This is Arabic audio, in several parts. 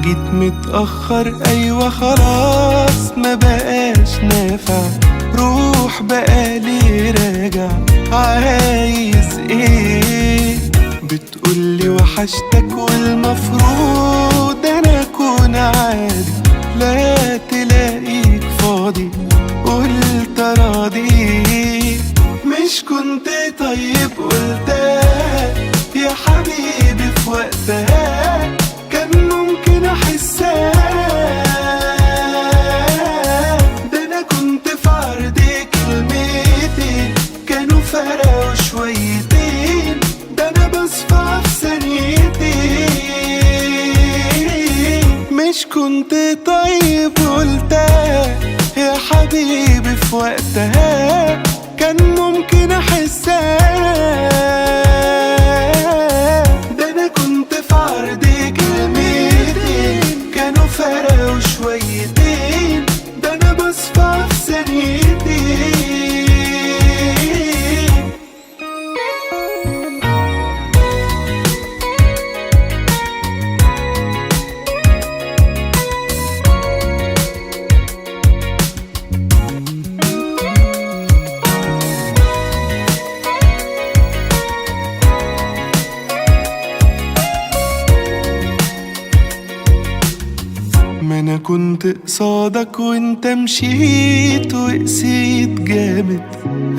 جيت متأخر أيوة خلاص ما بقاش نافع، روح بقالي راجع عايز ايه؟ بتقولي وحشتك والمفروض انا اكون عادي، لا تلاقيك فاضي قلت راضي. مش كنت طيب قلتها يا حبيبي في وقتها، كان ممكن احسها. ده انا كنت في عرض كلمتين كانوا فرقوا شويتين، ده انا بصفى في ثانيتين. مش كنت طيب قلتها يا حبيبي في وقتها، كان ممكن احسها. ده انا كنت في عرض كلمتين كانوا فرقوا شويتين، ده انا بصفى في ثانيتين. ما انا كنت قصادك وانت مشيت وقسيت جامد،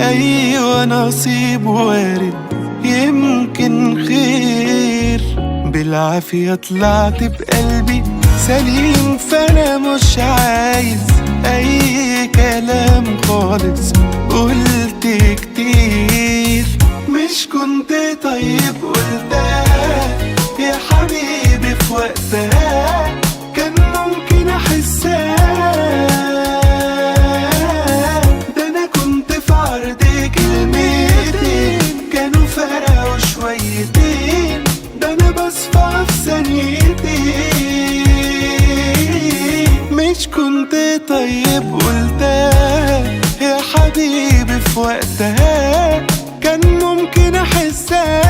ايوه نصيب وارد يمكن خير. بالعافية طلعت بقلبي سليم، فانا مش عايز اي كلام خالص، قلت كتير. مش كنت طيب قلتها يا حبيبي في وقتها، كان ممكن احسها. ده انا كنت في عرض كلمتين كانوا فرقوا شويتين، ده انا بصفى في ثانيتين. مش كنت طيب قلتها يا حبيبي في وقتها، كان ممكن احسها.